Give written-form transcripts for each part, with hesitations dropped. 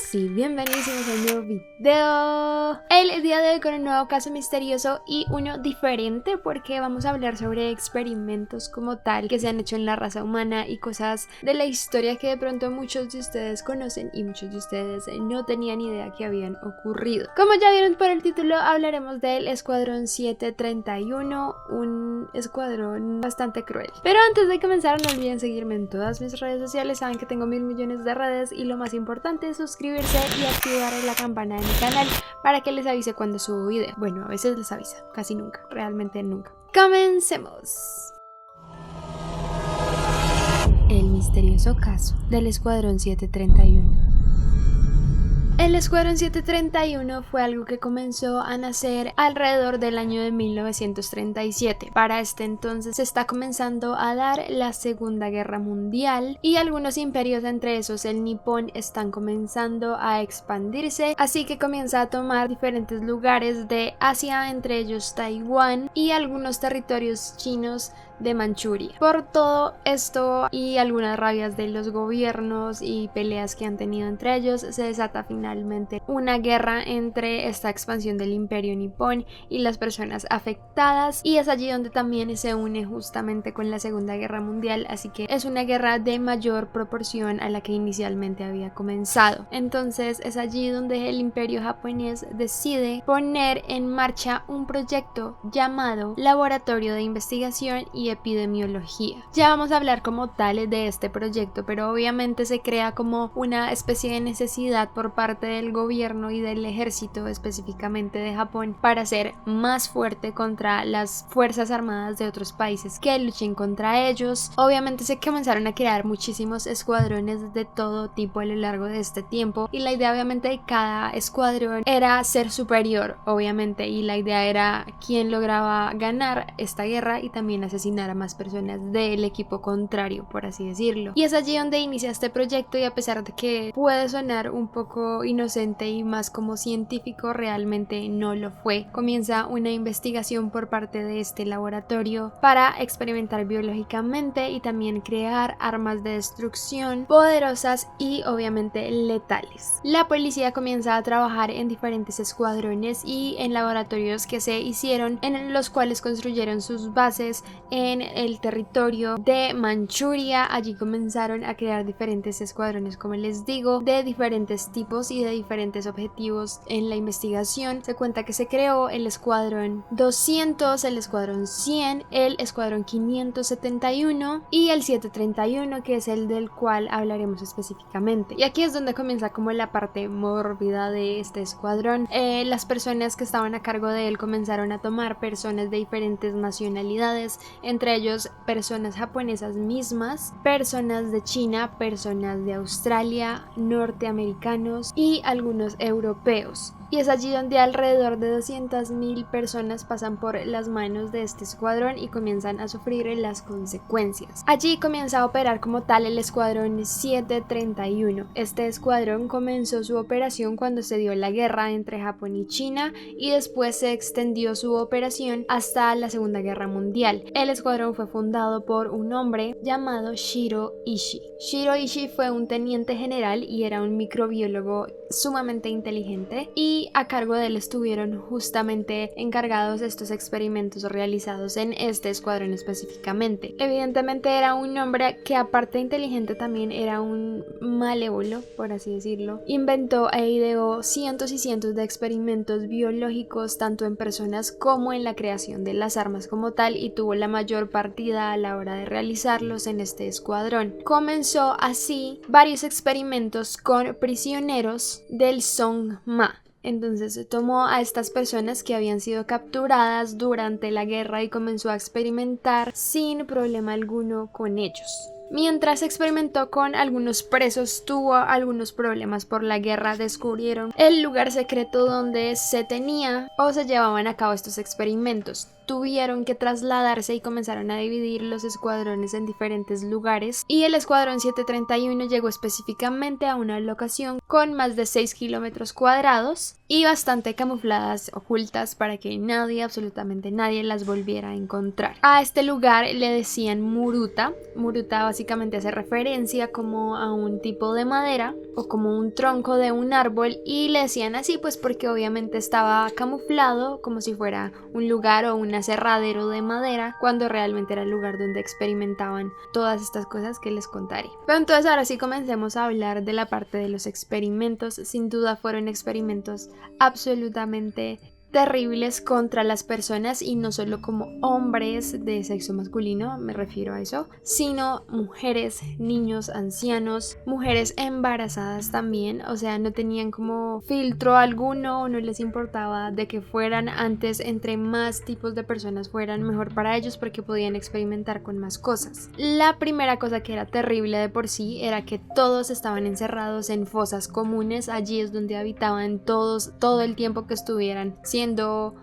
todos y bienvenidos a un nuevo video. El día de hoy con un nuevo caso misterioso y uno diferente porque vamos a hablar sobre experimentos como tal que se han hecho en la raza humana y cosas de la historia que de pronto muchos de ustedes conocen y muchos de ustedes no tenían idea que habían ocurrido. Como ya vieron por el título, hablaremos del Escuadrón 731, un escuadrón bastante cruel. Pero antes de comenzar, no olviden seguirme en todas mis redes sociales. Saben que tengo 1000 millones de redes y lo más importante es suscribirse y activar la campana de mi canal para que les avise cuando subo video. Bueno, a veces les avisa, casi nunca, realmente nunca. Comencemos. El misterioso caso del Escuadrón 731. El Escuadrón 731 fue algo que comenzó a nacer alrededor del año de 1937. Para este entonces se está comenzando a dar la Segunda Guerra Mundial y algunos imperios, entre esos el nipón, están comenzando a expandirse, así que comienza a tomar diferentes lugares de Asia, entre ellos Taiwán y algunos territorios chinos de Manchuria. Por todo esto y algunas rabias de los gobiernos y peleas que han tenido entre ellos, se desata finalmente una guerra entre esta expansión del imperio nipón y las personas afectadas, y es allí donde también se une justamente con la Segunda Guerra Mundial, así que es una guerra de mayor proporción a la que inicialmente había comenzado. Entonces es allí donde el imperio japonés decide poner en marcha un proyecto llamado Laboratorio de Investigación y Epidemiología. Ya vamos a hablar como tal de este proyecto, pero obviamente se crea como una especie de necesidad por parte del gobierno y del ejército, específicamente de Japón, para ser más fuerte contra las fuerzas armadas de otros países que luchen contra ellos. Obviamente se comenzaron a crear muchísimos escuadrones de todo tipo a lo largo de este tiempo, y la idea obviamente de cada escuadrón era ser superior, obviamente, y la idea era quién lograba ganar esta guerra y también asesinar a más personas del equipo contrario, por así decirlo. Y es allí donde inicia este proyecto, y a pesar de que puede sonar un poco inocente y más como científico, realmente no lo fue. Comienza una investigación por parte de este laboratorio para experimentar biológicamente y también crear armas de destrucción poderosas y obviamente letales. La policía comienza a trabajar en diferentes escuadrones y en laboratorios que se hicieron, en los cuales construyeron sus bases en el territorio de Manchuria. Allí comenzaron a crear diferentes escuadrones, como les digo, de diferentes tipos y de diferentes objetivos. En la investigación se cuenta que se creó el escuadrón 200, el escuadrón 100, el escuadrón 571 y el 731, que es el del cual hablaremos específicamente. Y aquí es donde comienza como la parte mórbida de este escuadrón. Las personas que estaban a cargo de él comenzaron a tomar personas de diferentes nacionalidades, entre ellos personas japonesas mismas, personas de China, personas de Australia, norteamericanos y algunos europeos. Y es allí donde alrededor de 200.000 personas pasan por las manos de este escuadrón y comienzan a sufrir las consecuencias. Allí comienza a operar como tal el escuadrón 731. Este escuadrón comenzó su operación cuando se dio la guerra entre Japón y China, y después se extendió su operación hasta la Segunda Guerra Mundial. El escuadrón fue fundado por un hombre llamado Shiro Ishii. Shiro Ishii fue un teniente general y era un microbiólogo sumamente inteligente, y a cargo de él estuvieron justamente encargados estos experimentos realizados en este escuadrón específicamente. Evidentemente era un hombre que, aparte de inteligente, también era un malévolo, por así decirlo. Inventó e ideó cientos y cientos de experimentos biológicos, tanto en personas como en la creación de las armas como tal, y tuvo la mayor partida a la hora de realizarlos en este escuadrón. Comenzó así varios experimentos con prisioneros del Song-ma. Entonces tomó a estas personas que habían sido capturadas durante la guerra y comenzó a experimentar sin problema alguno con ellos. Mientras experimentó con algunos presos, tuvo algunos problemas por la guerra. Descubrieron el lugar secreto donde se tenía o se llevaban a cabo estos experimentos. Tuvieron que trasladarse y comenzaron a dividir los escuadrones en diferentes lugares, y el escuadrón 731 llegó específicamente a una locación con más de 6 kilómetros cuadrados y bastante camufladas, ocultas, para que nadie, absolutamente nadie, las volviera a encontrar. A este lugar le decían Muruta. Muruta básicamente hace referencia como a un tipo de madera o como un tronco de un árbol, y le decían así pues porque obviamente estaba camuflado como si fuera un lugar o un aserradero de madera, cuando realmente era el lugar donde experimentaban todas estas cosas que les contaré. Pero entonces ahora sí comencemos a hablar de la parte de los experimentos. Sin duda fueron experimentos absolutamente terribles contra las personas, y no solo como hombres de sexo masculino, me refiero a eso, sino mujeres, niños, ancianos, mujeres embarazadas también. O sea, no tenían como filtro alguno, no les importaba de que fueran. Antes, entre más tipos de personas fueran, mejor para ellos, porque podían experimentar con más cosas. La primera cosa que era terrible de por sí era que todos estaban encerrados en fosas comunes. Allí es donde habitaban todos todo el tiempo que estuvieran siendo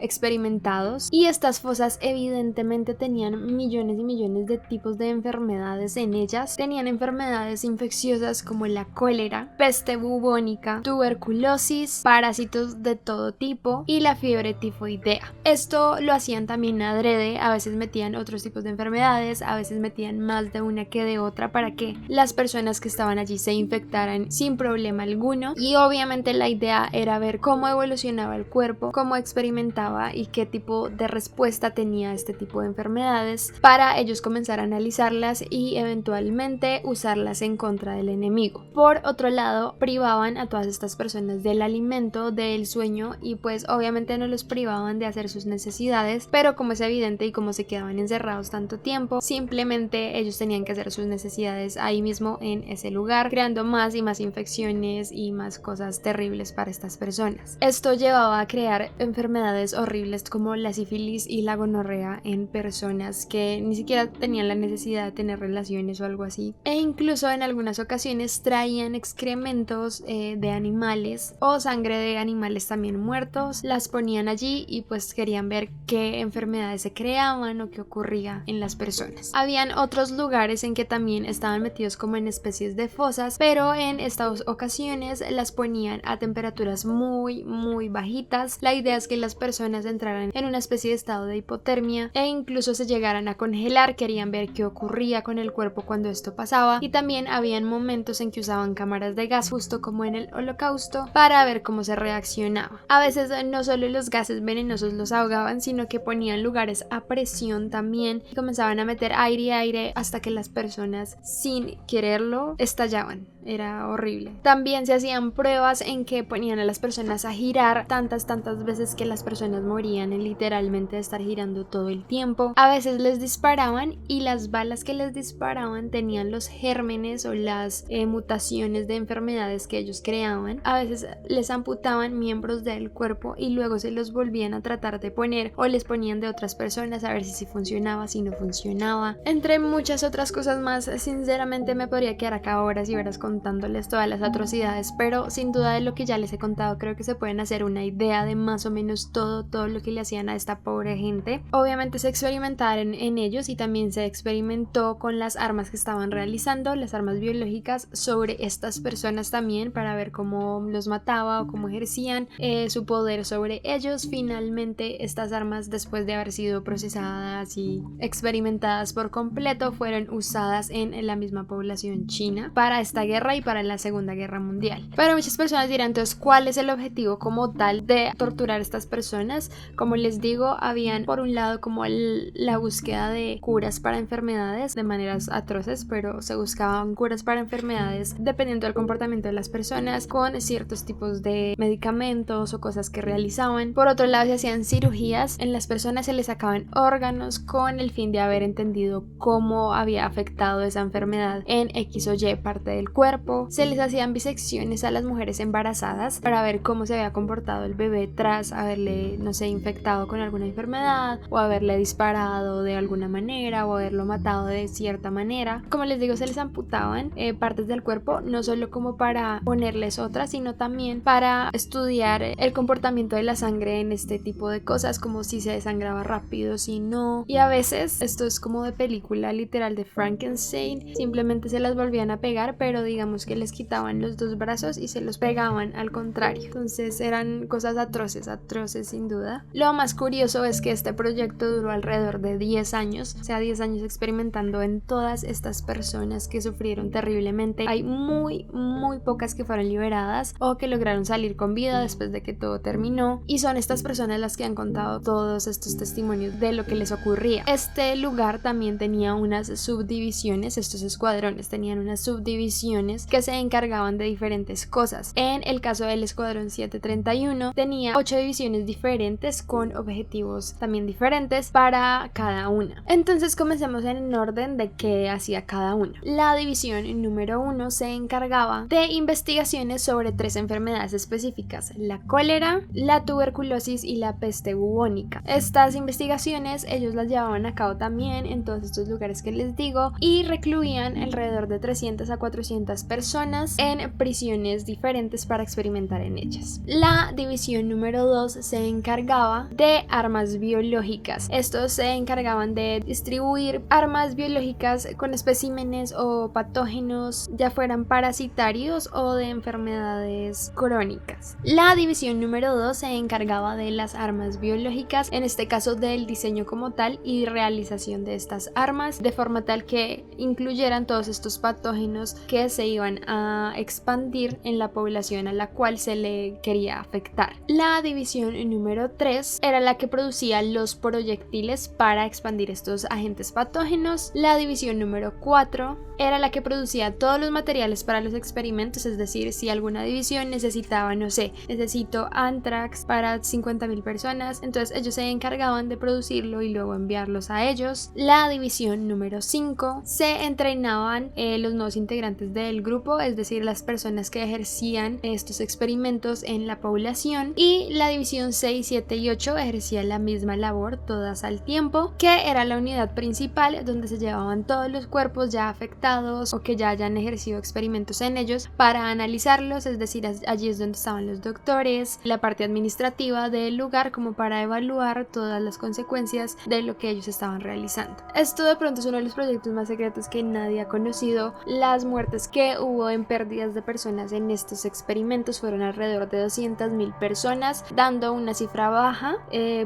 experimentados, y estas fosas evidentemente tenían millones y millones de tipos de enfermedades en ellas. Tenían enfermedades infecciosas como la cólera, peste bubónica, tuberculosis, parásitos de todo tipo y la fiebre tifoidea. Esto lo hacían también adrede. A veces metían otros tipos de enfermedades, a veces metían más de una que de otra, para que las personas que estaban allí se infectaran sin problema alguno. Y obviamente la idea era ver cómo evolucionaba el cuerpo, cómo experimentaba y qué tipo de respuesta tenía este tipo de enfermedades, para ellos comenzar a analizarlas y eventualmente usarlas en contra del enemigo. Por otro lado, privaban a todas estas personas del alimento, del sueño, y pues obviamente no los privaban de hacer sus necesidades, pero como es evidente y como se quedaban encerrados tanto tiempo, simplemente ellos tenían que hacer sus necesidades ahí mismo en ese lugar, creando más y más infecciones y más cosas terribles para estas personas. Esto llevaba a crear enfermedades horribles como la sífilis y la gonorrea en personas que ni siquiera tenían la necesidad de tener relaciones o algo así, e incluso en algunas ocasiones traían excrementos de animales o sangre de animales también muertos, las ponían allí y pues querían ver qué enfermedades se creaban o qué ocurría en las personas. Habían otros lugares en que también estaban metidos como en especies de fosas, pero en estas ocasiones las ponían a temperaturas muy bajitas. La idea es que las personas entraran en una especie de estado de hipotermia e incluso se llegaran a congelar. Querían ver qué ocurría con el cuerpo cuando esto pasaba, y también habían momentos en que usaban cámaras de gas, justo como en el Holocausto, para ver cómo se reaccionaba. A veces no solo los gases venenosos los ahogaban, sino que ponían lugares a presión también y comenzaban a meter aire hasta que las personas, sin quererlo, estallaban. Era horrible. También se hacían pruebas en que ponían a las personas a girar tantas veces que las personas morían en literalmente de estar girando todo el tiempo. A veces les disparaban y las balas que les disparaban tenían los gérmenes o las mutaciones de enfermedades que ellos creaban. A veces les amputaban miembros del cuerpo y luego se los volvían a tratar de poner, o les ponían de otras personas a ver si funcionaba, si no funcionaba, entre muchas otras cosas más. Sinceramente me podría quedar acá horas y horas contándoles todas las atrocidades, pero sin duda de lo que ya les he contado creo que se pueden hacer una idea de más o menos todo lo que le hacían a esta pobre gente. Obviamente se experimentaron en ellos, y también se experimentó con las armas que estaban realizando, las armas biológicas, sobre estas personas también, para ver cómo los mataba o cómo ejercían su poder sobre ellos. Finalmente estas armas, después de haber sido procesadas y experimentadas por completo, fueron usadas en la misma población china para esta guerra y para la Segunda Guerra Mundial. Pero muchas personas dirán, entonces, ¿cuál es el objetivo como tal de torturar a estas personas? Como les digo, habían por un lado como la búsqueda de curas para enfermedades de maneras atroces, pero se buscaban curas para enfermedades dependiendo del comportamiento de las personas, con ciertos tipos de medicamentos o cosas que realizaban. Por otro lado, se hacían cirugías, en las personas se les sacaban órganos con el fin de haber entendido cómo había afectado esa enfermedad en X o Y parte del cuerpo. Se les hacían bisecciones a las mujeres embarazadas para ver cómo se había comportado el bebé tras haberle, no sé, infectado con alguna enfermedad, o haberle disparado de alguna manera, o haberlo matado de cierta manera. Como les digo, se les amputaban partes del cuerpo, no solo como para ponerles otras, sino también para estudiar el comportamiento de la sangre en este tipo de cosas, como si se desangraba rápido, si no. Y a veces, esto es como de película literal de Frankenstein, simplemente se las volvían a pegar, pero digamos que les quitaban los dos brazos y se los pegaban al contrario. Entonces eran cosas atroces atroces sin duda. Lo más curioso es que este proyecto duró alrededor de 10 años, o sea, 10 años experimentando en todas estas personas que sufrieron terriblemente. Hay muy pocas que fueron liberadas o que lograron salir con vida después de que todo terminó, y son estas personas las que han contado todos estos testimonios de lo que les ocurría. Este lugar también tenía unas subdivisiones, estos escuadrones tenían unas subdivisiones que se encargaban de diferentes cosas. En el caso del escuadrón 731 tenía 8 divisiones diferentes con objetivos también diferentes para cada una. Entonces comencemos en orden de qué hacía cada una. La división número 1 se encargaba de investigaciones sobre 3 enfermedades específicas: la cólera, la tuberculosis y la peste bubónica. Estas investigaciones ellos las llevaban a cabo también en todos estos lugares que les digo, y recluían alrededor de 300 a 400 personas en prisiones diferentes para experimentar en ellas. La división número 2 se encargaba de armas biológicas. Estos se encargaban de distribuir armas biológicas con especímenes o patógenos, ya fueran parasitarios o de enfermedades crónicas. La división número 2 se encargaba de las armas biológicas, en este caso del diseño como tal y realización de estas armas, de forma tal que incluyeran todos estos patógenos que se iban a expandir en la población a la cual se le quería afectar. La división número 3 era la que producía los proyectiles para expandir estos agentes patógenos. La división número 4 era la que producía todos los materiales para los experimentos, es decir, si alguna división necesitaba, no sé, necesito anthrax para 50.000 personas, entonces ellos se encargaban de producirlo y luego enviarlos a ellos. La división número 5 se entrenaban los nuevos integrantes del grupo, es decir, las personas que ejercían estos experimentos en la población, y la división 6, 7 y 8 ejercía la misma labor todas al tiempo, que era la unidad principal donde se llevaban todos los cuerpos ya afectados o que ya hayan ejercido experimentos en ellos para analizarlos, es decir, allí es donde estaban los doctores, la parte administrativa del lugar, como para evaluar todas las consecuencias de lo que ellos estaban realizando. Esto de pronto es uno de los proyectos más secretos que nadie ha conocido. Las muertes que hubo en pérdidas de personas en estos experimentos fueron alrededor de 200.000 personas, dando una cifra baja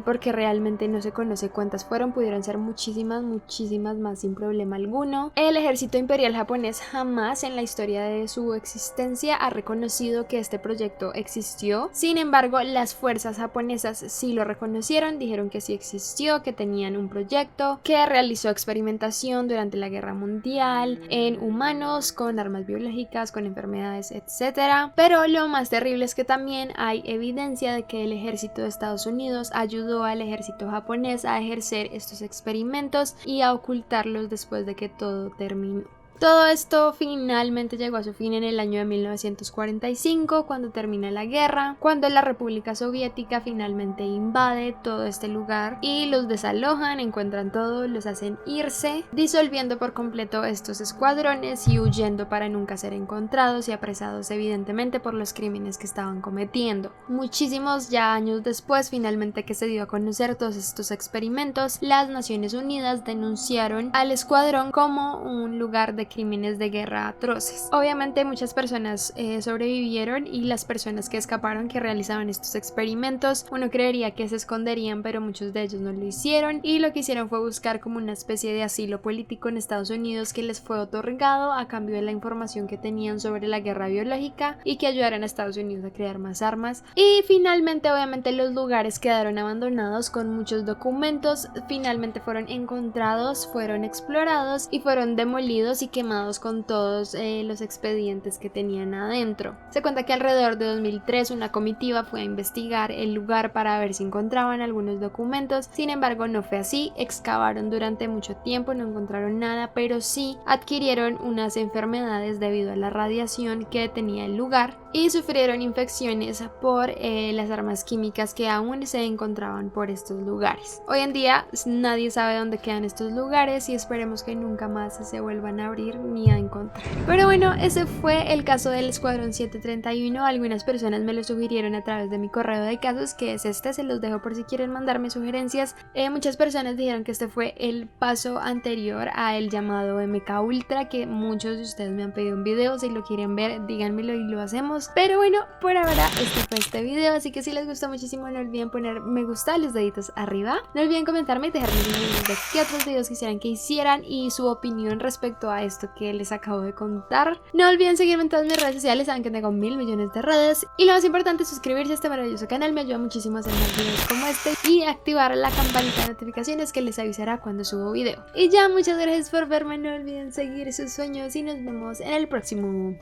porque realmente no se conoce cuántas fueron, pudieron ser muchísimas más sin problema alguno. El ejército imperial japonés jamás en la historia de su existencia ha reconocido que este proyecto existió. Sin embargo, las fuerzas japonesas sí lo reconocieron, dijeron que sí existió, que tenían un proyecto que realizó experimentación durante la Guerra Mundial en humanos con armas biológicas, con enfermedades, etc. Pero lo más terrible es que también hay evidencia de que el ejército de Estados Unidos ayudó al ejército japonés a ejercer estos experimentos y a ocultarlos después de que todo terminó. Todo esto finalmente llegó a su fin en el año de 1945, cuando termina la guerra, cuando la República Soviética finalmente invade todo este lugar y los desalojan, encuentran todo, los hacen irse, disolviendo por completo estos escuadrones y huyendo para nunca ser encontrados y apresados evidentemente por los crímenes que estaban cometiendo. Muchísimos ya años después, finalmente que se dio a conocer todos estos experimentos, las Naciones Unidas denunciaron al escuadrón como un lugar de crímenes de guerra atroces. Obviamente muchas personas sobrevivieron, y las personas que escaparon, que realizaban estos experimentos, uno creería que se esconderían, pero muchos de ellos no lo hicieron, y lo que hicieron fue buscar como una especie de asilo político en Estados Unidos que les fue otorgado a cambio de la información que tenían sobre la guerra biológica y que ayudaran a Estados Unidos a crear más armas. Y finalmente obviamente los lugares quedaron abandonados con muchos documentos, finalmente fueron encontrados, fueron explorados y fueron demolidos y quemados con todos los expedientes que tenían adentro. Se cuenta que alrededor de 2003 una comitiva fue a investigar el lugar para ver si encontraban algunos documentos, sin embargo no fue así, excavaron durante mucho tiempo, no encontraron nada, pero sí adquirieron unas enfermedades debido a la radiación que tenía el lugar y sufrieron infecciones por las armas químicas que aún se encontraban por estos lugares. Hoy en día nadie sabe dónde quedan estos lugares y esperemos que nunca más se vuelvan a abrir descubrir ni a encontrar. Pero bueno, ese fue el caso del Escuadrón 731. Algunas personas me lo sugirieron a través de mi correo de casos, que es este, se los dejo por si quieren mandarme sugerencias. Muchas personas dijeron que este fue el paso anterior a el llamado MK Ultra, que muchos de ustedes me han pedido un video. Si lo quieren ver, díganmelo y lo hacemos. Pero bueno, por ahora este fue este video, así que si les gustó muchísimo no olviden poner me gusta, los deditos arriba. No olviden comentarme y dejarme de qué otros videos quisieran que hicieran y su opinión respecto a esto que les acabo de contar. No olviden seguirme en todas mis redes sociales, saben que tengo 1000 millones de redes. Y lo más importante, suscribirse a este maravilloso canal, me ayuda muchísimo a hacer más videos como este y activar la campanita de notificaciones que les avisará cuando subo video. Y ya, muchas gracias por verme, no olviden seguir sus sueños y nos vemos en el próximo.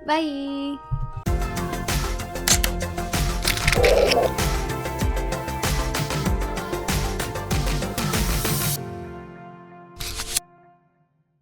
Bye.